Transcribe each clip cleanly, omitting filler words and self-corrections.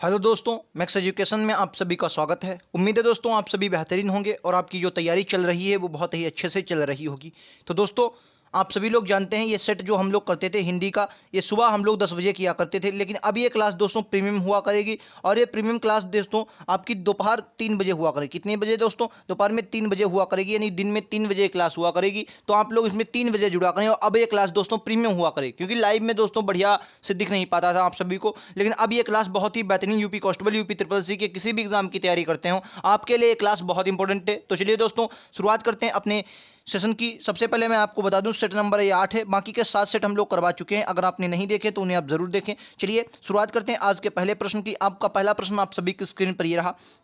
Hello दोस्तों, max education में आप सभी का स्वागत है। उम्मीद है दोस्तों आप सभी बेहतरीन होंगे और आपकी जो तैयारी चल रही है वो बहुत ही अच्छे से चल रही होगी। तो दोस्तों आप सभी लोग जानते हैं ये सेट जो हम लोग करते थे हिंदी का, ये सुबह हम लोग 10 बजे किया करते थे, लेकिन अब ये क्लास दोस्तों प्रीमियम हुआ करेगी। और ये प्रीमियम क्लास दोस्तों आपकी दोपहर 3 बजे हुआ करेगी। कितने बजे दोस्तों? दोपहर में 3 बजे हुआ करेगी, यानी दिन में 3 बजे क्लास हुआ करेगी। तो आप लोग इसमें 3 बजे जुड़ा करें। और अब ये क्लास दोस्तों प्रीमियम हुआ करेगी, क्योंकि लाइव में दोस्तों बढ़िया से दिख नहीं पाता था आप सभी को, लेकिन अब ये क्लास बहुत ही बेहतरीन UP constable, UP triple C के किसी भी एग्जाम की तैयारी करते हो आपके लिए ये क्लास बहुत इंपॉर्टेंट है। तो चलिए दोस्तों शुरुआत करते हैं अपने सेशन की। सबसे पहले मैं आपको बता दूं सेट नंबर ये 8 है, बाकी के 7 सेट हम लोग करवा चुके हैं। अगर आपने नहीं देखे तो उन्हें आप जरूर देखें। चलिए शुरुआत करते हैं आज के पहले प्रश्न की। आपका पहला प्रश्न आप सभी की स्क्रीन पर ये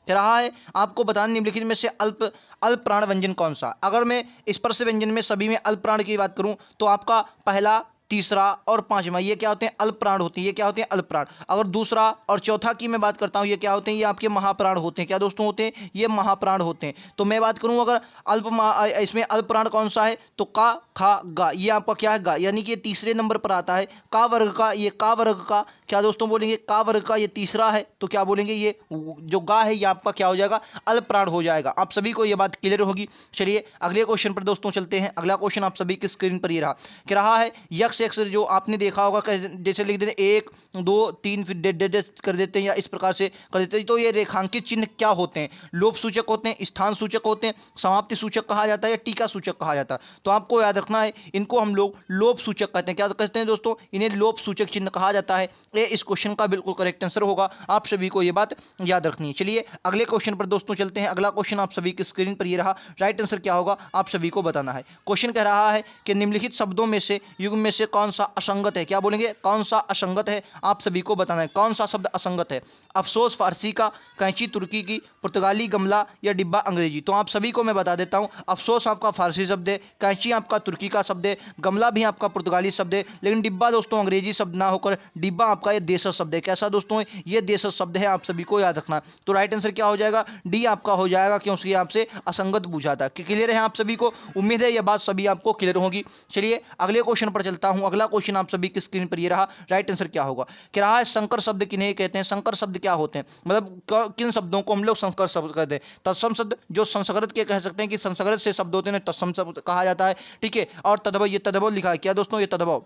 रहा है आपको बताना निम्नलिखित में से अल्प प्राण व्यंजन कौन सा। अगर मैं स्पर्श व्यंजन में सभी में अल्प प्राण की बात करूं तो आपका पहला, तीसरा और पांचवा ये क्या होते हैं? अल्प प्राण होते हैं। ये क्या होते हैं? अल्प प्राण। अगर दूसरा और चौथा की मैं बात करता हूं, ये क्या होते हैं? ये आपके महाप्राण होते हैं। क्या दोस्तों होते हैं? ये महाप्राण होते हैं। तो मैं बात करूं अगर इसमें अल्प प्राण कौन सा है तो का, खा, गा, ये आपका क्या है? गा, यानी कि ये तीसरे नंबर पर आता है। का वर्ग का, ये का वर्ग का क्या दोस्तों बोलेंगे? का वर्ग का ये तीसरा है, तो क्या बोलेंगे? ये जो गा है ये आपका क्या हो जाएगा? अल्प प्राण हो जाएगा। आप सभी को ये बात क्लियर होगी। चलिए अगले क्वेश्चन पर दोस्तों चलते हैं। अगला क्वेश्चन आप सभी की स्क्रीन पर ये रहा है यक्ष एक्स, जो आपने देखा होगा जैसे लिख देते 1 2 3 फिर डेड कर देते हैं या इस प्रकार से कर देते हैं। तो ये रेखांकित चिन्ह क्या होते हैं? लोभ सूचक होते हैं, स्थान सूचक होते हैं, समाप्ति सूचक कहा जाता है या टीका सूचक कहा जाता है। तो आपको याद रखना है इनको हम लोग लोभ सूचक कहते हैं। क्या कहते हैं दोस्तों? इन्हें लोभ सूचक चिन्ह कहा जाता है। ये इस क्वेश्चन का बिल्कुल करेक्ट आंसर होगा। आप सभी को ये बात याद रखनी है। चलिए अगले क्वेश्चन पर दोस्तों चलते हैं। अगला क्वेश्चन आप सभी की स्क्रीन पर ये रहा। राइट आंसर क्या होगा आप सभी को बताना है। क्वेश्चन कह रहा है कि निम्नलिखित शब्दों में से युग्म में से कौन सा असंगत है? क्या बोलेंगे? कौन सा असंगत है आप सभी को बताना है। कौन सा शब्द असंगत है? अफसोस फारसी का, कैंची तुर्की की, पुर्तगाली गमला या डिब्बा अंग्रेजी। तो आप सभी को मैं बता देता हूं अफसोस आपका फारसी शब्द है, कैंची आपका तुर्की का शब्द है, गमला भी आपका पुर्तगाली शब्द है, लेकिन डिब्बा दोस्तों अंग्रेजी शब्द ना होकर डिब्बा आपका ये देशज शब्द है। कैसा दोस्तों? ये देशज शब्द है। आप सभी को याद रखना। तो राइट आंसर क्या हो जाएगा? डी आपका हो जाएगा, क्योंकि आपसे असंगत पूछा था। क्लियर है आप सभी को? उम्मीद है यह बात सभी आपको क्लियर होगी। चलिए अगले क्वेश्चन पर चलता हूं। अगला क्वेश्चन आप सभी की स्क्रीन पर ये रहा। राइट आंसर क्या होगा? क्या रहा है संकर शब्द किन्हें कहते हैं? संकर शब्द क्या होते हैं, मतलब किन शब्दों को हम लोग संकर शब्द कहते हैं? तत्सम शब्द जो संस्कृत के कह सकते हैं कि संस्कृत से शब्द होते हैं तत्सम शब्द कहा जाता है। ठीक है। और तद्भव, ये तद्भव लिखा है क्या दोस्तों? ये तद्भव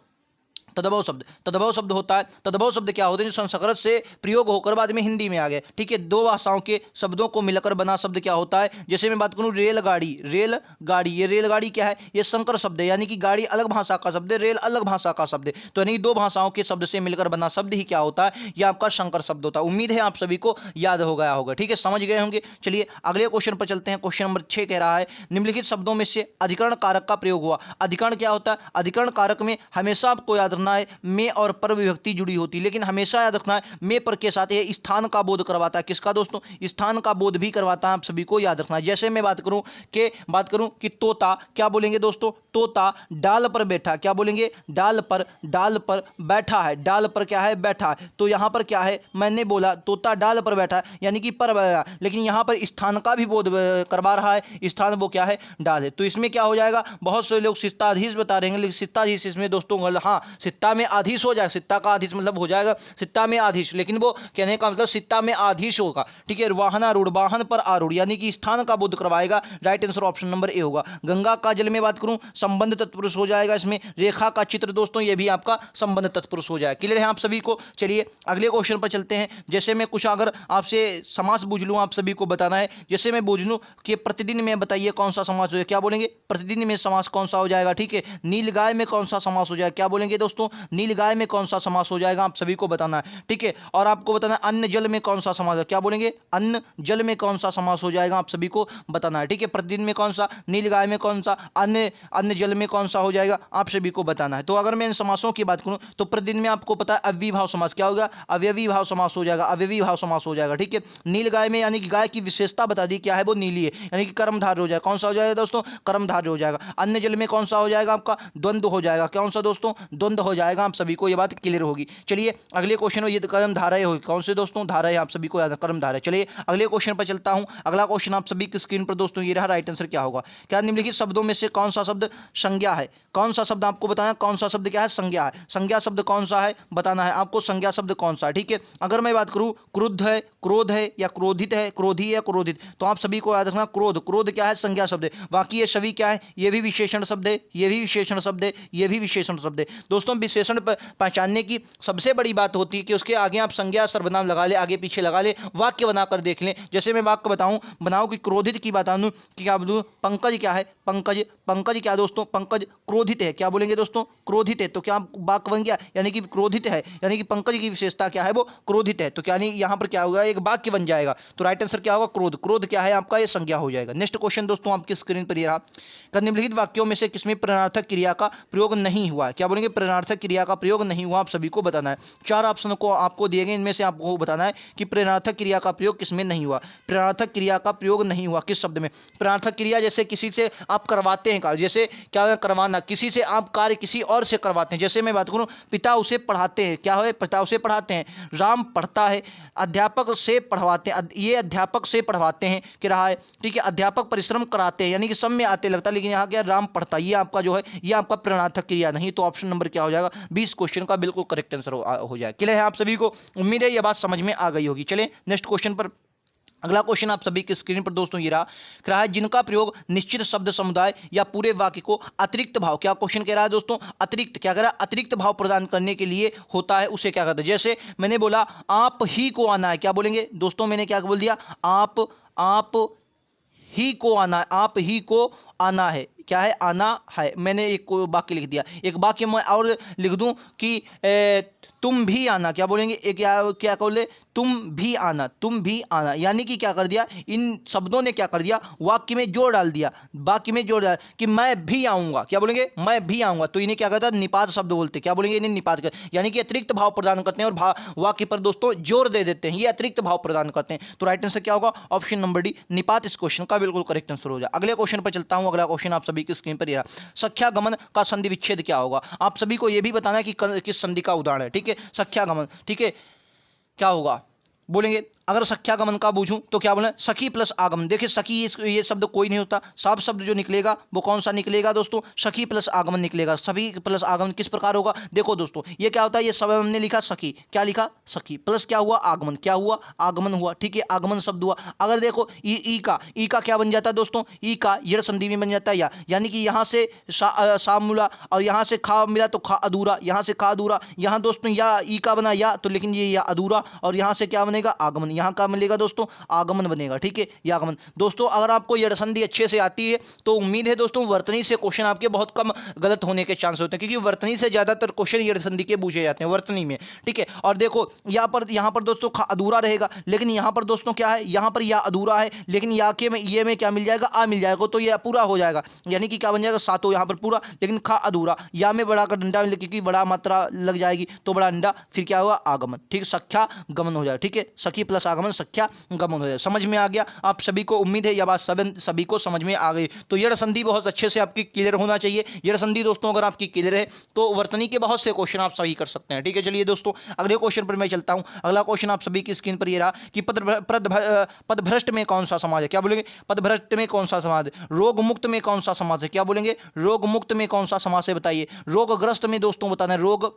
शब्द होता है। तद्भव शब्द क्या होते हैं? जो संस्कृत से प्रयोग होकर बाद में हिंदी में आ गए। ठीक है। दो भाषाओं के शब्दों को मिलकर बना शब्द क्या होता है? जैसे मैं बात करूं रेलगाड़ी, रेलगाड़ी, ये रेलगाड़ी क्या है? ये संकर शब्द है, यानी कि गाड़ी अलग भाषा का शब्द है, रेल अलग भाषा का शब्द है। तो यानी दो भाषाओं के शब्द से मिलकर बना शब्द ही क्या होता है? ये आपका संकर शब्द होता है। उम्मीद है आप सभी को याद हो गया होगा। ठीक है, समझ गए होंगे। चलिए अगले क्वेश्चन पर चलते हैं। क्वेश्चन नंबर 6 कह रहा है निम्नलिखित शब्दों में से अधिकरण कारक का प्रयोग हुआ। अधिकरण क्या होता है? अधिकरण कारक में हमेशा आपको याद रखना है में और पर विभक्ति जुड़ी होती है, लेकिन हमेशा याद रखना है में पर के साथ ये स्थान का बोध करवाता है। किसका दोस्तों? स्थान का बोध भी करवाता है। आप सभी को याद रखना है। जैसे मैं बात करूं कि तोता, क्या बोलेंगे दोस्तों? तोता डाल पर बैठा। क्या बोलेंगे? डाल पर बैठा है। डाल पर क्या है? बैठा है। तो यहां पर क्या है? मैंने बोला तोता डाल पर बैठा है, यानी कि पर बैठा, लेकिन यहां पर स्थान का भी बोध करवा रहा है। स्थान वो क्या है? डाल है। तो इसमें क्या हो जाएगा? बहुत से लोग सित्ताधीश बता रहे हैं, लेकिन सित्ताधीश इसमें दोस्तों हाँ, सित्ता में आधीश हो जाएगा। सित्ता का आधीश मतलब हो जाएगा सित्ता में आधीश, लेकिन वो कहने का मतलब सित्ता में आधीश होगा। ठीक है। वाहनारूढ़, वाहन पर आरूढ़, यानी कि स्थान का बोध करवाएगा। Right answer option number A होगा। गंगा का जल में बात करूं संबंध तत्पुरुष हो जाएगा इसमें। रेखा का चित्र दोस्तों ये भी आपका संबंध तत्पुरुष हो जाएगा। क्लियर है आप सभी को? चलिए अगले क्वेश्चन पर चलते हैं। जैसे मैं कुछ अगर आपसे समास बूझ लूं, आप सभी को बताना है। जैसे मैं बूझ लूं कि प्रतिदिन में बताइए कौन सा समास हो जाएगा। क्या बोलेंगे? प्रतिदिन में समास कौन सा हो जाएगा? ठीक है। नीलगाय में कौन सा समास हो जाएगा? क्या बोलेंगे दोस्तों? नीलगाय में कौन सा समास हो जाएगा? आप सभी को बताना है। ठीक है। और आपको बताना है अन्न जल में कौन सा समास है। क्या बोलेंगे? अन्न जल में कौन सा समास हो जाएगा? आप सभी को बताना है। ठीक है। प्रतिदिन में कौन सा, नीलगाय में कौन सा, अन्न जल में कौन सा हो जाएगा? आप सभी को बताना है। तो अगर मैं इन समासों की बात करूं तो प्रतिदिन में आपको पता है अव्ययी भाव समास। क्या होगा? अव्ययी भाव समास हो जाएगा। अव्ययी भाव समास हो जाएगा। ठीक है। नीलगाय में यानी कि गाय की विशेषता बता दी, क्या है? वो नीली है, यानी कि कर्मधारय हो जाएगा। कौन सा हो जाएगा दोस्तों? कर्मधारय हो जाएगा। अन्न जल में कौन सा हो जाएगा? आपका द्वंद्व हो जाएगा। कौन सा दोस्तों? द्वंद्व हो जाएगा, आप सभी को ये बात क्लियर होगी। चलिए अगले क्वेश्चन में, ये कर्म धारय होगी, कौन से दोस्तों, धारय, आप सभी को याद है कर्म धारय। चलिए अगले क्वेश्चन पर चलता हूं। अगला क्वेश्चन आप सभी की स्क्रीन पर दोस्तों ये रहा, राइट आंसर क्या होगा। क्या निम्नलिखित शब्दों में से कौन सा शब्द संज्ञा है। कौन सा शब्द आपको बताना है, कौन सा शब्द क्या है, संज्ञा है। संज्ञा शब्द कौन सा है बताना है आपको, संज्ञा शब्द कौन सा है। ठीक है, अगर मैं बात करूं क्रुद्ध है, क्रोध है, या क्रोधित है, क्रोधी है, क्रोधित, तो आप सभी को याद रखना क्रोध, क्रोध क्या है, संज्ञा शब्द है। बाकी ये सभी क्या है, ये भी विशेषण शब्द है, ये भी विशेषण शब्द है, ये भी विशेषण शब्द है। दोस्तों विशेषण पहचानने की सबसे बड़ी बात होती है कि उसके आगे आप संज्ञा सर्वनाम लगा ले, आगे पीछे लगा ले, वाक्य बनाकर देख लें। जैसे मैं वाक्य बनाऊं कि क्रोधित की बात आऊं कि क्या बोलूं, पंकज क्या है, पंकज, पंकज क्या दोस्तों, पंकज क्रोधित है, क्या बोलेंगे दोस्तों, क्रोधित है, तो क्या वाक्य बन गया, यानी कि क्रोधित है, यानी कि पंकज की विशेषता क्या है, वो क्रोधित है, तो क्या नहीं यहाँ पर क्या होगा, एक वाक्य बन जाएगा। तो राइट आंसर क्या होगा, क्रोध, क्रोध क्या है आपका, ये संज्ञा हो जाएगा। नेक्स्ट क्वेश्चन दोस्तों आपकी स्क्रीन पर ये रहा, निम्नलिखित वाक्यों में से किसमें प्रेरणार्थक क्रिया का प्रयोग नहीं हुआ। क्या बोलेंगे, प्रेरणार्थक क्रिया का प्रयोग नहीं हुआ, आप सभी को बताना है। चार ऑप्शन को आपको दिए गए, इनमें से आपको बताना है कि प्रेरणार्थक क्रिया का प्रयोग किसमें नहीं हुआ। प्रेरणार्थक क्रिया का प्रयोग नहीं हुआ किस शब्द में। प्रेरणार्थक क्रिया जैसे किसी से आप करवाते हैं कार्य, जैसे क्या करवाना, किसी से आप कार्य किसी और से करवाते हैं। जैसे मैं बात करूं, पिता उसे पढ़ाते हैं, क्या है, पिता उसे पढ़ाते हैं, राम पढ़ता है, अध्यापक से पढ़वाते हैं, ये अध्यापक से पढ़वाते हैं कि रहा है। ठीक है, अध्यापक परिश्रम कराते हैं, यानी कि सब में आते लगता है, लेकिन यहाँ क्या राम पढ़ता, ये आपका जो है ये आपका प्रेरणार्थक क्रिया नहीं। तो ऑप्शन नंबर क्या हो जाएगा, 20 क्वेश्चन का बिल्कुल करेक्ट आंसर हो जाएगा। क्लियर है आप सभी को, उम्मीद है ये बात समझ में आ गई होगी। चले नेक्स्ट क्वेश्चन पर। अगला क्वेश्चन आप सभी की स्क्रीन पर दोस्तों ये रहा है, जिनका प्रयोग निश्चित शब्द समुदाय या पूरे वाक्य को अतिरिक्त भाव, क्या क्वेश्चन कह रहा है दोस्तों, अतिरिक्त, क्या कह रहा है, अतिरिक्त भाव प्रदान करने के लिए होता है, उसे क्या कहते हैं। जैसे मैंने बोला आप ही को आना है, क्या बोलेंगे दोस्तों, मैंने क्या बोल दिया, आप ही को आना है, आप ही को आना है, क्या है, आना है। मैंने एक वाक्य लिख दिया, एक वाक्य मैं और लिख दूं कि तुम भी आना, क्या बोलेंगे, एक क्या बोले, तुम भी आना, तुम भी आना, यानी कि क्या कर दिया, इन शब्दों ने क्या कर दिया, वाक्य में जोड़ डाल दिया, वाक्य में जोड़ डाल कि मैं भी आऊंगा, क्या बोलेंगे, मैं भी आऊंगा। तो इन्हें क्या कहता है, निपात शब्द बोलते, क्या बोलेंगे, इन्हें निपात कर, यानी कि अतिरिक्त भाव प्रदान करते हैं और वाक्य पर दोस्तों जोर दे देते हैं, ये अतिरिक्त भाव प्रदान करते हैं। तो राइट आंसर क्या होगा, ऑप्शन नंबर डी, निपात इस क्वेश्चन का बिल्कुल करेक्ट आंसर हो जाए। अगले क्वेश्चन पर चलता हूं। अगला क्वेश्चन आप सभी की स्क्रीन पर, संख्यागमन का संधि विच्छेद क्या होगा। आप सभी को यह भी बताना है कि किस संधि का उदाहरण है। ठीक है, संख्यागमन, ठीक है, क्या होगा बोलेंगे, अगर संख्यागमन का पूछूं तो क्या बोले, सखी प्लस आगमन। देखिए सखी ये शब्द कोई नहीं होता, साफ शब्द जो निकलेगा वो कौन सा निकलेगा दोस्तों, सखी प्लस आगमन निकलेगा। सभी प्लस आगमन किस प्रकार होगा, देखो दोस्तों ये क्या होता है, ये सब हमने लिखा सखी, क्या लिखा, सखी, प्लस क्या हुआ, आगमन, क्या हुआ, आगमन हुआ। ठीक है, आगमन शब्द हुआ। अगर देखो ई का क्या बन जाता है दोस्तों, ई का यड़ संधि में बन जाता है या, यानी कि यहाँ से सा मिला और यहाँ से खा मिला तो खा अधूरा, यहाँ से खा अधूरा, यहाँ दोस्तों या ई का बना या, तो लेकिन ये या अधूरा, और यहाँ से क्या बनेगा, आगमन, यहाँ का मिलेगा दोस्तों, आगमन बनेगा। ठीक है, ये आगमन। दोस्तों अगर आपको यड़ संधि अच्छे से आती है तो उम्मीद है दोस्तों वर्तनी से क्वेश्चन आपके बहुत कम गलत होने के चांस होते हैं, क्योंकि वर्तनी से ज्यादातर क्वेश्चन यड़ संधि के पूछे जाते हैं वर्तनी में। ठीक है, और देखो यहाँ पर दोस्तों अधूरा रहेगा, लेकिन यहाँ पर दोस्तों क्या है, यहाँ पर या अधूरा है, लेकिन या के में ये में क्या मिल जाएगा, आ मिल जाएगा, तो ये पूरा हो जाएगा, यानी कि क्या बन जाएगा, सातों यहाँ पर पूरा, लेकिन खा अधूरा, या में बड़ा का डंडा, क्योंकि बड़ा मात्रा लग जाएगी तो बड़ा अंडा, फिर क्या हुआ, आगमन। ठीक, संख्या गमन हो जाएगा। ठीक है, सखी प्लस आगमन, संख्या गमन हो जाए। समझ में आ गया आप सभी को, उम्मीद है यह बात सभी को समझ में आ गई। तो यड़ संधि बहुत अच्छे से आपकी क्लियर होना चाहिए। यड़ संधि दोस्तों अगर आपकी क्लियर है तो वर्तनी के बहुत से क्वेश्चन आप सही कर सकते हैं। ठीक है, चलिए दोस्तों अगले क्वेश्चन पर मैं चलता हूं। अगला क्वेश्चन आप सभी की स्क्रीन पर ये रहा कि पदभ्रष्ट में कौन सा समाज है, क्या बोलेंगे, पदभ्रष्ट में कौन सा समाज है, रोग मुक्त में कौन सा समाज है, क्या बोलेंगे, रोग मुक्त में कौन सा समाज है, बताइए। रोगग्रस्त में दोस्तों बताना है, रोग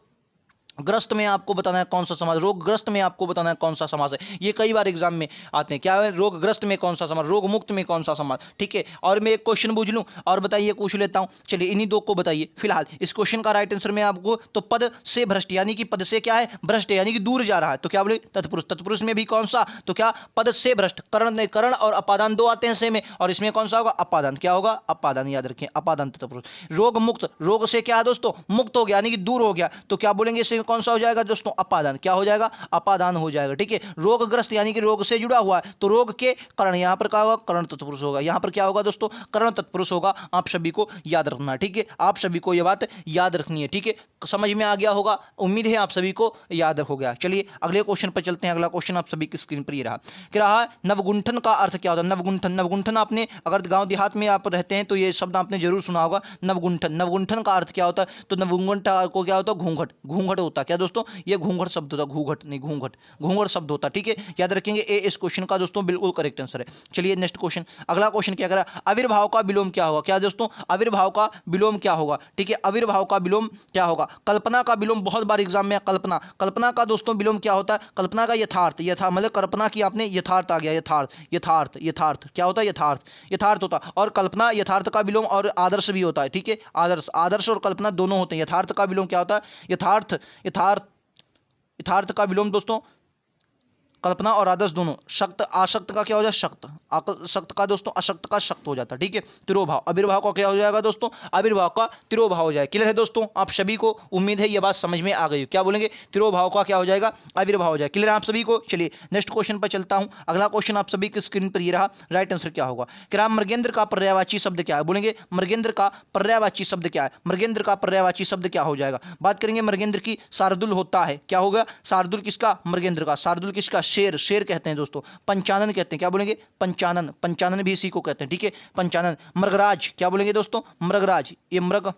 ग्रस्त में आपको बताना है कौन सा समाज, रोगग्रस्त में आपको बताना है कौन सा समाज है। ये कई बार एग्जाम में आते हैं, क्या है, रोगग्रस्त में कौन सा समाज, रोग मुक्त में कौन सा समाज। ठीक है, और मैं एक क्वेश्चन पूछ लूं और बताइए, पूछ लेता हूं, चलिए इन्हीं दो को बताइए फिलहाल। इस क्वेश्चन का राइट आंसर में आपको, तो पद से भ्रष्ट, यानी कि पद से क्या है, भ्रष्ट है, यानी कि दूर जा रहा है, तो क्या बोले, तत्पुरुष। तत्पुरुष में भी कौन सा, तो क्या पद से भ्रष्ट, करण और अपादान दो आते हैं से में, और इसमें कौन सा होगा, अपादान, क्या होगा, अपादान, याद रखें, अपादान तत्पुरुष। रोग मुक्त, रोग से क्या है दोस्तों, मुक्त हो गया, यानी कि दूर हो गया, तो क्या बोलेंगे, इसमें कौन सा हो जाएगा दोस्तों, अपादान। क्या हो जाएगा, अपादान हो जाएगा। ठीक है, रोगग्रस्त यानी कि रोग से जुड़ा हुआ है, तो रोग के करण, यहाँ पर क्या होगा, करण तत्पुरुष होगा। यहाँ पर क्या होगा दोस्तों, करण तत्पुरुष होगा। आप सभी को याद रखना है। ठीक है, आप सभी को यह बात याद रखनी है। ठीक है, समझ में आ गया होगा, उम्मीद है आप सभी को याद हो गया। चलिए अगले क्वेश्चन पर चलते हैं। अगला क्वेश्चन आप सभी की स्क्रीन पर ये रहा, क्या रहा है, नवगुंठन का अर्थ क्या होता है। नवगुंठन, नवगुंठन आपने अगर गांव देहात में आप रहते हैं तो ये शब्द आपने जरूर सुना होगा, नवगुंठन। नवगुंठन का अर्थ क्या होता है, तो नवगुंठन को क्या होता है, घूंघट। घूंघट होता है क्या दोस्तों, ये घूंघट शब्द होता है, घूंघट नहीं, घूंघट, घूंघट शब्द होता है। ठीक है, याद रखेंगे, ए इस क्वेश्चन का दोस्तों बिल्कुल करेक्ट आंसर है। चलिए नेक्स्ट क्वेश्चन, अगला क्वेश्चन क्या करा, आविर्भाव का विलोम क्या होगा। क्या दोस्तों, आविर्भाव का विलोम क्या होगा। ठीक है, आविर्भाव का विलोम क्या होगा। कल्पना का विलोम, बहुत बार एग्जाम में कल्पना, कल्पना का दोस्तों विलोम क्या होता है, कल्पना का यथार्थ, यथा मतलब कल्पना की आपने, यथार्थ आ गया, यथार्थ, यथार्थ, यथार्थ क्या होता है, यथार्थ, यथार्थ होता है। और कल्पना यथार्थ का विलोम और आदर्श भी होता है। ठीक है, आदर्श, आदर्श और कल्पना दोनों होते हैं। यथार्थ का विलोम क्या होता है, यथार्थ, यथार्थ, यथार्थ का विलोम दोस्तों कल्पना और आदर्श दोनों। शक्त, आशक्त का क्या हो जाए, शक्त, शक्त का दोस्तों अशक्त का शक्त हो जाता है। ठीक है, तिरोभाव, आविर्भाव का क्या हो जाएगा दोस्तों, आविर्भाव का तिरोभाव हो जाएगा। क्लियर है दोस्तों, आप सभी को उम्मीद है ये बात समझ में आ गई। क्या बोलेंगे, तिरोभाव का क्या हो जाएगा, आविर्भाव हो जाएगा। क्लियर है आप सभी को। चलिए नेक्स्ट क्वेश्चन पर चलता हूं। अगला क्वेश्चन आप सभी की स्क्रीन पर ये रहा, राइट आंसर क्या होगा। क्या मृगेंद्र का पर्यायवाची शब्द क्या है, बोलेंगे मृगेंद्र का पर्यायवाची शब्द क्या है। मृगेंद्र का पर्यायवाची शब्द क्या हो जाएगा। बात करेंगे मृगेंद्र की, शार्दुल होता है, क्या होगा, शार्दुल किसका, मृगेंद्र का। शार्दुल किसका, शेर, शेर कहते हैं दोस्तों। पंचानन कहते हैं, क्या बोलेंगे, पंचानन, पंचानन भी इसी को कहते हैं। ठीक है, पंचानन। मृगराज, क्या बोलेंगे दोस्तों, मृगराज, ये मृग,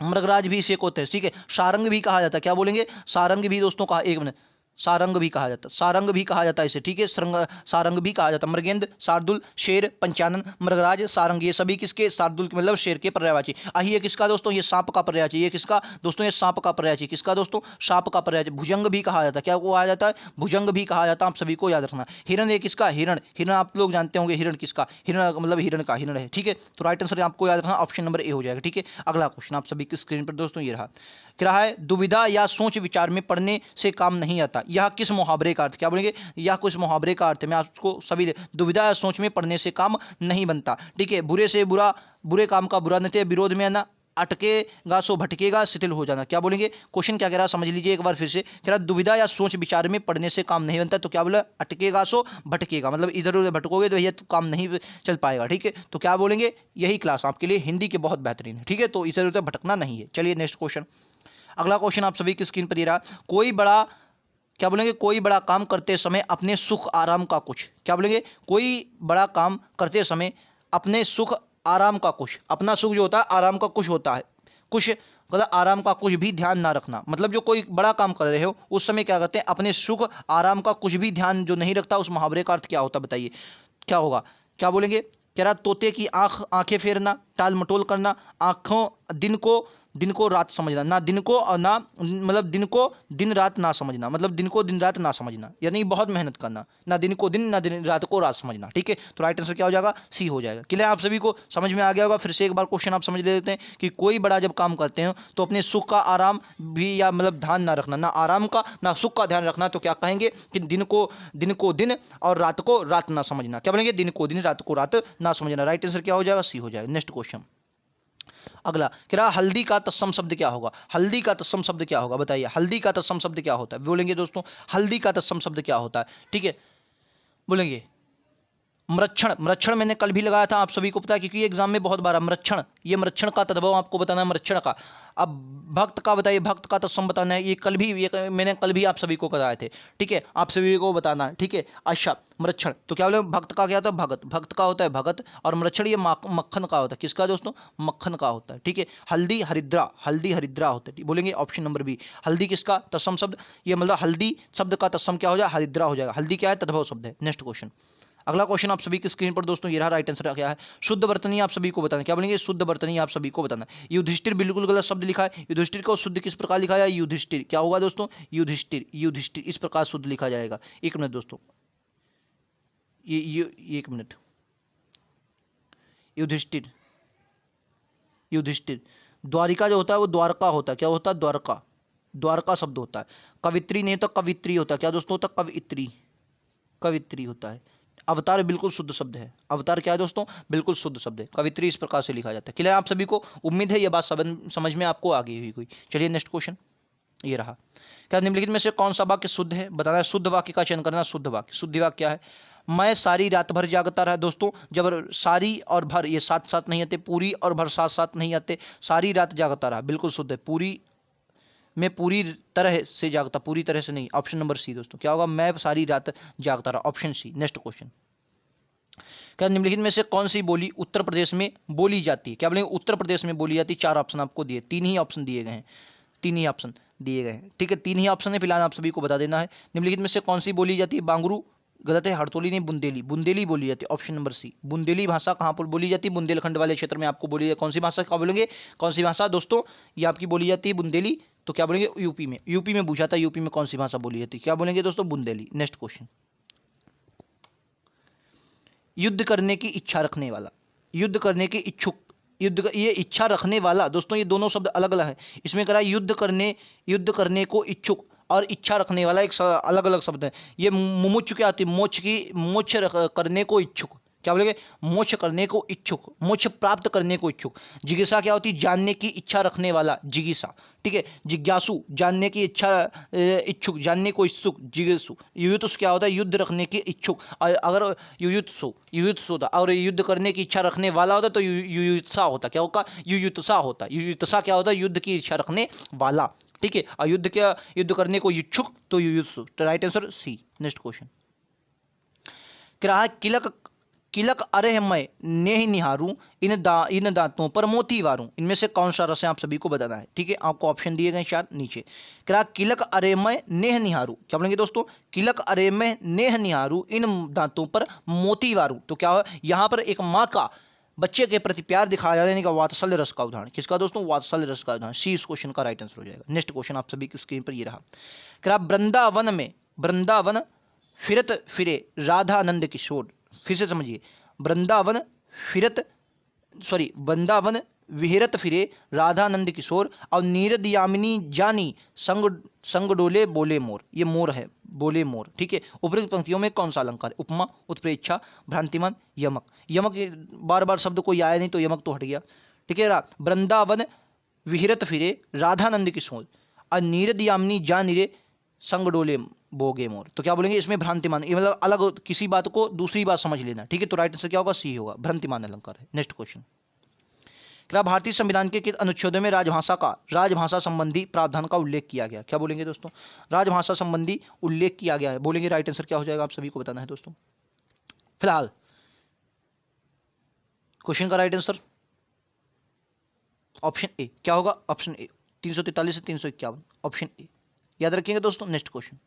मृगराज भी इसे को होते हैं। ठीक है, सारंग भी कहा जाता है, क्या बोलेंगे, सारंग भी दोस्तों कहा, एक मिनट, सारंग भी कहा जाता है, सारंग भी कहा जाता है इसे। ठीक है, सारंग भी कहा जाता है। मृगेंद्र, शार्दुल, शेर, पंचानन, मृगराज, सारंग, ये सभी किसके, शार्दुल मतलब शेर के पर्यायवाची। ये किसका दोस्तों, ये सांप का पर्यायवाची। ये किसका दोस्तों, ये सांप का पर्यायवाची। किसका दोस्तों, सांप का पर्यायवाची। भुजंग भी कहा जाता है, क्या कहा जाता है, भुजंग भी कहा जाता है, आप सभी को याद रखना। हिरण, ये किसका, हिरण, हिरण आप लोग जानते होंगे, हिरण किसका, हिरण मतलब हिरण का, हिरण है। ठीक है, तो राइट आंसर आपको याद रखना, ऑप्शन नंबर ए हो जाएगा। ठीक है, अगला क्वेश्चन आप सभी की स्क्रीन पर दोस्तों ये रहा, क्या है, दुविधा या सोच विचार में पढ़ने से काम नहीं आता। यह किस मुहावरे का अर्थ, क्या बोलेंगे, यह कुछ मुहावरे का अर्थ है। मैं आपको सभी, दुविधा या सोच में पढ़ने से काम नहीं बनता। ठीक है, बुरे से बुरा, बुरे काम का बुरा नित्य, विरोध में आना, अटकेगा सो भटकेगा, शिथिल हो जाना। क्या बोलेंगे, क्वेश्चन क्या कह रहा है समझ लीजिए एक बार फिर से। कह रहा दुविधा या सोच विचार में पढ़ने से काम नहीं बनता, तो क्या बोला, अटकेगा सो भटकेगा, मतलब इधर उधर भटकोगे तो भैया तो काम नहीं चल पाएगा। ठीक है, तो क्या बोलेंगे, यही क्लास आपके लिए हिंदी के बहुत बेहतरीन है। ठीक है, तो इधर उधर भटकना नहीं है। चलिए नेक्स्ट क्वेश्चन, अगला क्वेश्चन आप सभी की स्क्रीन पर ये रहा, कोई बड़ा, क्या बोलेंगे, कोई बड़ा काम करते समय अपने सुख आराम का कुछ, क्या बोलेंगे, कोई बड़ा काम करते समय अपने सुख आराम का कुछ, अपना सुख जो होता है आराम का कुछ होता है, कुछ मतलब आराम का कुछ भी ध्यान ना रखना। मतलब जो कोई बड़ा काम कर रहे हो उस समय क्या करते हैं, अपने सुख आराम का कुछ भी ध्यान जो नहीं रखता, उस मुहावरे का अर्थ क्या होता है बताइए, क्या होगा। क्या बोलेंगे, कह रहा तोते की आंखें फेरना, टाल मटोल करना, आंखों, दिन को रात समझना, ना दिन को और ना मतलब दिन को दिन रात ना समझना, मतलब दिन को दिन रात ना समझना, यानी बहुत मेहनत करना, ना दिन को दिन ना दिन रात को रात समझना। ठीक है, तो राइट आंसर क्या हो जाएगा, सी हो जाएगा। क्लियर आप सभी को समझ में आ गया होगा। फिर से एक बार क्वेश्चन आप समझ लेते हैं कि कोई बड़ा जब काम करते हो तो अपने सुख का आराम भी या मतलब ध्यान ना रखना, ना आराम का ना सुख का ध्यान रखना, तो क्या कहेंगे कि दिन को दिन और रात को रात ना समझना। क्या बोलेंगे, दिन को दिन रात को रात ना समझना। राइट आंसर क्या हो जाएगा, सी हो जाएगा। नेक्स्ट क्वेश्चन, अगला कह रहा हल्दी का तत्सम शब्द क्या होगा। हल्दी का तत्सम शब्द क्या होगा बताइए, हल्दी का तत्सम शब्द क्या होता है, बोलेंगे दोस्तों हल्दी का तत्सम शब्द क्या होता है। ठीक है, बोलेंगे मृक्षण। मृक्षण मैंने कल भी लगाया था, आप सभी को पता है क्योंकि एग्जाम में बहुत बार मृक्षण, ये मृक्षण का तद्भव आपको बताना है, मृक्षण का। अब भक्त का बताइए, भक्त का तत्सम बताना है, ये मैंने कल भी आप सभी को बताए थे। ठीक है, आप सभी को बताना है। ठीक है, अच्छा मृक्षण, तो क्या बोले, भक्त का क्या होता है, भगत, भक्त का होता है भगत, और मृक्षण ये मक्खन का होता है, किसका दोस्तों, मक्खन का होता है। ठीक है, हल्दी हरिद्रा, हल्दी हरिद्रा होता है, बोलेंगे ऑप्शन नंबर बी। हल्दी किसका तत्सम शब्द, ये मतलब हल्दी शब्द का तत्सम क्या हो जाएगा, हरिद्रा हो जाएगा। हल्दी क्या है, तद्भव शब्द है। नेक्स्ट क्वेश्चन, अगला क्वेश्चन आप सभी की स्क्रीन पर दोस्तों ये रहा, राइट आंसर क्या है, शुद्ध वर्तनी आप सभी को बताना। क्या बोलेंगे, शुद्ध वर्तनी आप सभी को बताना। युधिष्ठिर बिल्कुल गलत शब्द लिखा है, युधिष्ठिर को शुद्ध किस प्रकार लिखा जाए, युधिष्ठिर, क्या होगा दोस्तों, युधिष्ठिर, युधिष्ठिर इस प्रकार शुद्ध लिखा जाएगा। एक मिनट दोस्तों, ये एक मिनट, युधिष्ठिर, युधिष्ठिर, द्वारिका जो होता है वो द्वारका होता है, क्या होता है, द्वारका, द्वारका शब्द होता है। कवित्री नहीं तो कवित्री होता है, क्या दोस्तों होता है, कवित्री, कवित्री होता है। अवतार बिल्कुल शुद्ध शब्द है, अवतार क्या है दोस्तों, बिल्कुल शुद्ध शब्द है। कवित्री इस प्रकार से लिखा जाता है। क्लियर आप सभी को, उम्मीद है ये बात समझ में आपको आ गई हुई कोई। चलिए नेक्स्ट क्वेश्चन, ये रहा। क्या निम्नलिखित में से कौन सा वाक्य शुद्ध है? बताना है। शुद्ध वाक्य का चयन करना। शुद्ध वाक्य, शुद्ध वाक्य क्या है? मैं सारी रात भर जागता रहा। दोस्तों जब सारी और भर ये साथ साथ नहीं आते, पूरी और भर साथ साथ नहीं आते, सारी रात जागता रहा बिल्कुल शुद्ध है। पूरी में पूरी तरह से जागता, पूरी तरह से नहीं। ऑप्शन नंबर सी दोस्तों क्या होगा? मैं सारी रात जागता रहा, ऑप्शन सी। नेक्स्ट क्वेश्चन, क्या निम्नलिखित में से कौन सी बोली उत्तर प्रदेश में बोली जाती है? क्या बोलेंगे? उत्तर प्रदेश में बोली जाती है। चार ऑप्शन आपको दिए, तीन ही ऑप्शन दिए गए हैं, तीन ही ऑप्शन दिए गए हैं, ठीक है, तीन ही ऑप्शन है फिलहाल, आप सभी को बता देना है। निम्नलिखित में से कौन सी बोली जाती है? बांगरू गलत है, हड़तोली नहीं, बुंदेली, बुंदेली बोली जाती है, ऑप्शन नंबर सी। बुंदेली भाषा कहाँ पर बोली जाती है? बुंदेलखंड वाले क्षेत्र में आपको बोली जाती है। कौन सी भाषा क्या बोलेंगे? कौन सी भाषा दोस्तों ये आपकी बोली जाती है? बुंदेली। तो क्या बोलेंगे? यूपी में, यूपी में पूछा था, यूपी में कौन सी भाषा बोली जाती है? क्या बोलेंगे दोस्तों? बुंदेली। नेक्स्ट क्वेश्चन, युद्ध करने की इच्छा रखने वाला, युद्ध करने के इच्छुक, ये इच्छा रखने वाला दोस्तों, ये दोनों शब्द अलग अलग है। इसमें करा युद्ध करने को इच्छुक और इच्छा रखने वाला एक अलग अलग शब्द है। ये मुमुच्छ क्या आती है? मोक्ष करने को इच्छुक। क्या बोलेंगे? मोक्ष करने को इच्छुक, मोक्ष प्राप्त करने को इच्छुक। जिज्ञासा क्या होती है? जानने की इच्छा रखने वाला, जिज्ञासा, ठीक है। जिज्ञासु जानने की इच्छा, इच्छुक जानने को इच्छुक, जिज्ञासु। युयुत्सु क्या होता है? युद्ध रखने की इच्छुक। अगर युयुत्सु होता और युद्ध करने की इच्छा रखने वाला होता तो युयुत्सा होता। क्या होगा? युयुत्सा होता। युयुत्सा क्या होता है? युद्ध की इच्छा रखने वाला, ठीक है। और युद्ध करने को इच्छुक तो युयुत्सु। तो right answer C. Next question, ग्राहक किलक किलक अरे मैं नेह निहारूं, इन दांतों पर मोती वारूं। इनमें से कौन सा रस है? आप सभी को बताना है, ठीक है। आपको ऑप्शन दिए गए चार नीचे। क्या? किलक अरे मैं नेह निहारूं। क्या बोलेंगे दोस्तों? किलक अरे मैं नेह निहारूं, इन दांतों पर मोती वारूं। तो क्या है? यहाँ पर एक माँ का बच्चे के प्रति प्यार दिखाया जा रहा है, यानी कि वात्सल्य रस का उदाहरण। किसका दोस्तों? वात्सल्य रस का उदाहरण। सी इस क्वेश्चन का राइट आंसर हो जाएगा। नेक्स्ट क्वेश्चन आप सभी की स्क्रीन पर ये रहा। क्या? वृंदावन फिरत फिरे राधानंद किशोर। फिर से समझिए, वृंदावन फिरत वृंदावन विहरत फिरे राधानंद किशोर और नीरद यामिनी जानी संग डोले बोले मोर। ये मोर है, बोले मोर, ठीक है। उपरोक्त पंक्तियों में कौन सा अलंकार है? उपमा, उत्प्रेक्षा, भ्रांतिमान, यमक। यमक बार बार शब्द कोई आया नहीं तो यमक तो हट गया, ठीक है। वृंदावन विहरत फिरे राधानंद किशोर और नीरद यामिनी जानी रे संग डोले बोगे मोर। तो क्या बोलेंगे? इसमें भ्रांतिमान, ये मतलब अलग किसी बात को दूसरी बात समझ लेना, ठीक है। तो राइट आंसर क्या होगा? सी होगा, भ्रांतिमान अलंकार है। नेक्स्ट क्वेश्चन, क्या भारतीय संविधान के किस अनुच्छेदों में राजभाषा संबंधी प्रावधान का उल्लेख किया गया? क्या बोलेंगे दोस्तों? राजभाषा संबंधी उल्लेख किया गया है, बोलेंगे राइट आंसर क्या हो जाएगा? आप सभी को बताना है दोस्तों। फिलहाल क्वेश्चन का राइट आंसर ऑप्शन ए। क्या होगा? ऑप्शन ए, 343 से 351, ऑप्शन ए याद रखिएगा दोस्तों। नेक्स्ट क्वेश्चन,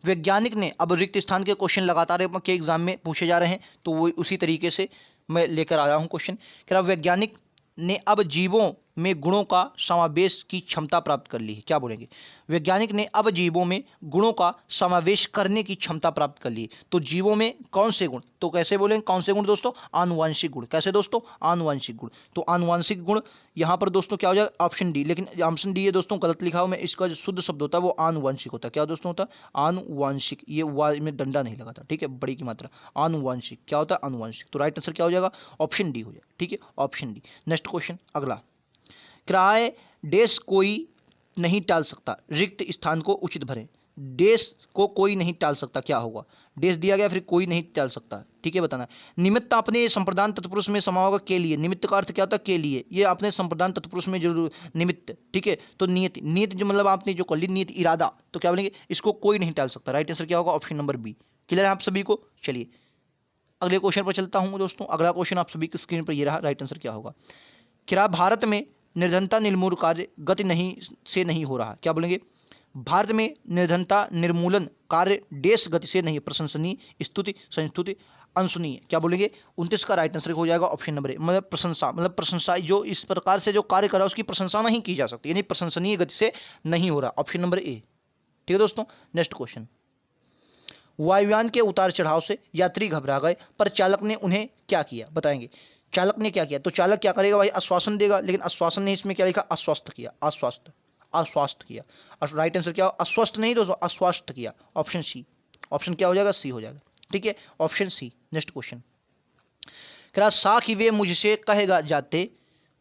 वैज्ञानिक ने, अब रिक्त स्थान के क्वेश्चन लगातार के एग्जाम में पूछे जा रहे हैं तो वो उसी तरीके से मैं लेकर आया हूं क्वेश्चन। क्या? वैज्ञानिक ने अब जीवों में गुणों का समावेश की क्षमता प्राप्त कर ली है। क्या बोलेंगे? वैज्ञानिक ने अब जीवों में गुणों का समावेश करने की क्षमता प्राप्त कर ली है। तो जीवों में कौन से गुण? तो कैसे बोलेंगे कौन से गुण दोस्तों? आनुवांशिक गुण। कैसे दोस्तों? आनुवांशिक गुण। तो आनुवांशिक गुण यहाँ पर दोस्तों क्या हो जाएगा? Option D. लेकिन ऑप्शन डी ये दोस्तों गलत लिखा हो, मैं इसका जो शुद्ध शब्द होता है वो आनुवांशिक होता है। क्या दोस्तों होता है? आनुवांशिक। ये में डंडा नहीं लगा था, ठीक है, बड़ी की मात्रा। आनुवांशिक क्या होता है? आनुवांशिक। तो राइट आंसर क्या हो जाएगा? ऑप्शन डी हो जाएगा, ठीक है, ऑप्शन डी। नेक्स्ट क्वेश्चन अगला, किराए डेस कोई नहीं टाल सकता, रिक्त स्थान को उचित भरें। डेस को कोई नहीं टाल सकता, क्या होगा? डेस दिया गया फिर कोई नहीं टाल सकता, ठीक है, बताना। निमित्त आपने संप्रदान तत्पुरुष में समा होगा के लिए। निमित्त का अर्थ क्या होता है? के लिए। ये आपने संप्रदान तत्पुरुष में जरूर निमित्त, ठीक है। तो नियत, नियत जो मतलब आपने जो कर ली, नियत इरादा, तो क्या बोलेंगे? इसको कोई नहीं टाल सकता। राइट आंसर क्या होगा? Option number B. क्लियर है आप सभी को? चलिए अगले क्वेश्चन पर चलता हूं दोस्तों। अगला क्वेश्चन आप सभी की स्क्रीन पर ये रहा। राइट आंसर क्या होगा? क्या भारत में निर्धनता निर्मूल कार्य गति नहीं हो रहा? क्या बोलेंगे? भारत में निर्धनता निर्मूलन कार्य देश गति से नहीं, प्रशंसनीय, स्तुति, संस्तुति, अनसुनीय। क्या बोलेंगे? 29 का राइट आंसर हो जाएगा ऑप्शन नंबर ए। मतलब प्रशंसा, मतलब प्रशंसा जो इस प्रकार से जो कार्य कर रहा है उसकी प्रशंसा नहीं की जा सकती, यानी प्रशंसनीय गति से नहीं हो रहा। ऑप्शन नंबर ए, ठीक है दोस्तों। नेक्स्ट क्वेश्चन, वायुयान के उतार चढ़ाव से यात्री घबरा गए पर चालक ने उन्हें क्या किया? बताएंगे। चालक ने क्या किया? तो चालक क्या करेगा भाई? आश्वासन देगा, लेकिन आश्वासन ने इसमें क्या लिखा? अस्वस्थ किया, आश्वस्त किया। और राइट आंसर क्या हो? अस्वस्थ नहीं दोस्तों, आश्वस्त किया, ऑप्शन सी। ऑप्शन क्या हो जाएगा? सी हो जाएगा, ठीक है, ऑप्शन सी। नेक्स्ट क्वेश्चन, क्या साखी वे मुझसे कहेगा जाते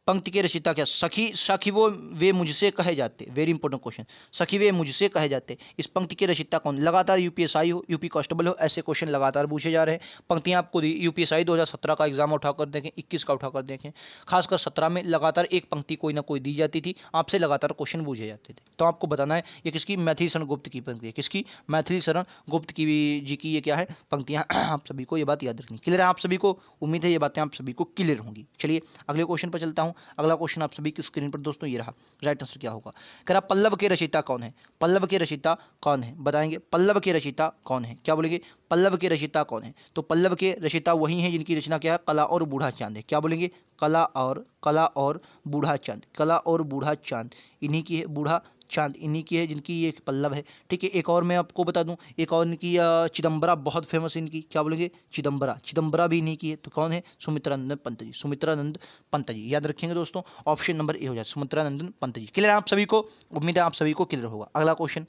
पंक्ति के रचयिता क्या? सखी सखी वो वे मुझसे कहे जाते। वेरी इंपॉर्टेंट क्वेश्चन, सखी वे मुझसे कहे जाते। इस पंक्ति के रचयिता कौन? लगातार यूपीएसआई हो, यूपी कांस्टेबल हो, ऐसे क्वेश्चन लगातार पूछे जा रहे हैं। पंक्तियां आपको दी, यूपीएसआई 2017 का एग्जाम उठाकर देखें, 21 का उठाकर देखें, खासकर 17 में लगातार एक पंक्ति कोई ना कोई दी जाती थी, आपसे लगातार क्वेश्चन पूछे जाते थे। तो आपको बताना है ये किसकी? मैथिली शरण गुप्त की पंक्ति है। किसकी? मैथिली शरण गुप्त की जी की ये क्या है? पंक्तियां। आप सभी को ये बात याद रखनी। क्लियर है आप सभी को? उम्मीद है ये बातें आप सभी को क्लियर होंगी। चलिए अगले क्वेश्चन पर चलता हूं। अगला क्वेश्चन आप सभी की स्क्रीन पर दोस्तों ये रहा। राइट आंसर क्या होगा? कह रहा पल्लव के रचयिता कौन है? पल्लव के रचयिता कौन है? बताएंगे पल्लव के रचयिता कौन है? क्या बोलेंगे? पल्लव के रचयिता कौन है? तो पल्लव के रचयिता वही हैं जिनकी रचना क्या है? कला और बूढ़ा चांद है। क्या बोलेंगे? कला और बूढ़ा चांद। कला और बूढ़ा चांद इन्हीं की है। बूढ़ा चांद इन्हीं की है जिनकी ये पल्लव है। ठीक है, एक और मैं आपको बता दूं, एक और इनकी चिदम्बरा बहुत फेमस है इनकी। क्या बोलेंगे? चिदम्बरा। चिदम्बरा भी इन्हीं की है। तो कौन है? सुमित्रानंदन पंत जी। सुमित्रानंद पंत जी याद रखेंगे दोस्तों, ऑप्शन नंबर ए हो जाए, सुमित्रानंदन पंत जी। क्लियर है आप सभी को? उम्मीद है आप सभी को क्लियर होगा। अगला क्वेश्चन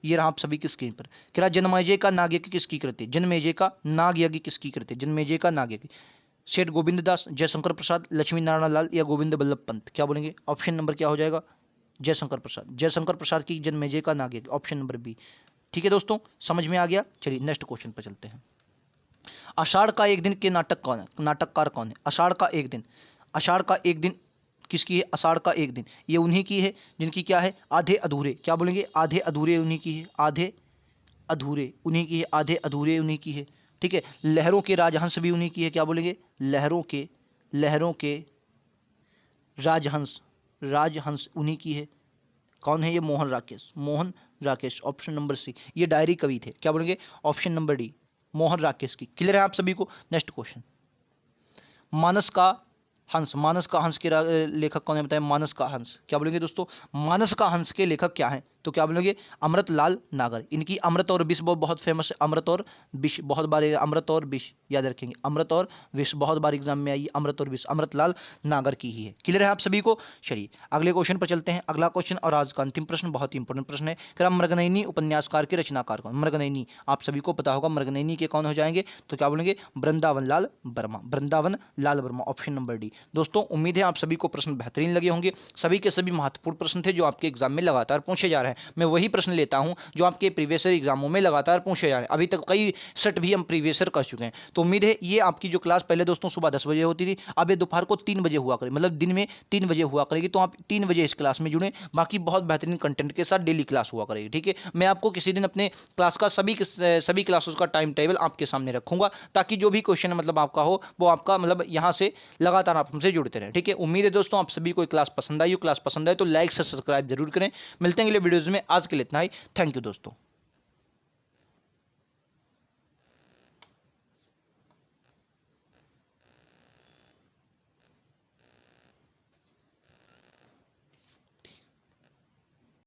ये रहा आप सभी की स्क्रीन पर। कह रहा जन्मेजय का नाग यज्ञ किसकी कृति? जन्मेजय का नाग यज्ञ किसकी कृति? जन्मेजय का नाग यज्ञ सेठ गोविंद दास, जयशंकर प्रसाद, लक्ष्मी नारायण लाल या गोविंद बल्लभ पंत? क्या बोलेंगे? ऑप्शन नंबर क्या हो जाएगा? जयशंकर प्रसाद। जयशंकर प्रसाद की जन्मेजय का नाग यज्ञ, ऑप्शन नंबर बी। ठीक है दोस्तों, समझ में आ गया? चलिए नेक्स्ट क्वेश्चन पर चलते हैं। आषाढ़ का एक दिन के नाटक कौन है? नाटककार कौन है? आषाढ़ का एक दिन। आषाढ़ का एक दिन किसकी है? आषाढ़ का एक दिन ये उन्हीं की है जिनकी क्या है? आधे अधूरे। क्या बोलेंगे? आधे अधूरे उन्हीं की है। आधे अधूरे उन्हीं की है। आधे अधूरे उन्हीं की है। ठीक है, लहरों के राजहंस भी उन्हीं की है। क्या बोलेंगे? लहरों के राजहंस। राजहंस उन्हीं की है। कौन है ये? Mohan Rakesh. Mohan Rakesh, option number C. ये डायरी कवि थे। क्या बोलेंगे? Option number D, Mohan Rakesh की। क्लियर है आप सभी को? नेक्स्ट क्वेश्चन, मानस का हंस। मानस का हंस के लेखक कौन है? बताएं। मानस का हंस। क्या बोलेंगे दोस्तों? मानस का हंस के लेखक क्या हैं? तो क्या बोलेंगे? अमृतलाल नागर। इनकी अमृत और विष बहुत फेमस है। अमृत और विष बहुत बार, अमृत और विष याद रखेंगे। अमृत और विष बहुत बार एग्जाम में आई। अमृत और विष अमृतलाल नागर की ही है। क्लियर है आप सभी को? चलिए अगले क्वेश्चन पर चलते हैं। अगला क्वेश्चन और आज का अंतिम प्रश्न बहुत ही इंपॉर्टेंट प्रश्न है। क्या मृगनयनी उपन्यासकार के रचनाकार कौन? मृगनयनी आप सभी को पता होगा। मृगनयनी के कौन हो जाएंगे? तो क्या बोलेंगे? Vrindavan Lal Verma. Vrindavan Lal Verma, option number D. दोस्तों उम्मीद है आप सभी को प्रश्न बेहतरीन लगे होंगे। सभी के सभी महत्वपूर्ण प्रश्न थे जो आपके एग्जाम में लगातार पूछे जा रहे हैं। मैं वही प्रश्न लेता हूं जो आपके प्रीवियस ईयर एग्जामों में लगातार पूछे जा रहे हैं। अभी तक कई सेट भी हम प्रीवियस ईयर कर चुके हैं। तो उम्मीद है ये आपकी जो क्लास पहले दोस्तों सुबह 10 बजे होती थी, अब ये दोपहर को 3 बजे हुआ करेगी, मतलब दिन में 3 बजे हुआ करेगी। तो आप 3 बजे इस क्लास में जुड़े। बाकी बहुत बेहतरीन कंटेंट के साथ डेली क्लास हुआ करेगी। ठीक है, मैं आपको किसी दिन अपने क्लास का सभी क्लासेस का टाइम टेबल आपके सामने रखूंगा, ताकि जो भी क्वेश्चन मतलब आपका हो वो आपका मतलब यहाँ से लगातार आप हमसे जुड़ते रहें। ठीक है, उम्मीद है दोस्तों आप सभी को क्लास पसंद आई हो। क्लास पसंद आए तो लाइक से सब्सक्राइब जरूर करें। मिलते हैं अगले वीडियोज़ में। आज के लिए इतना ही। थैंक यू दोस्तों।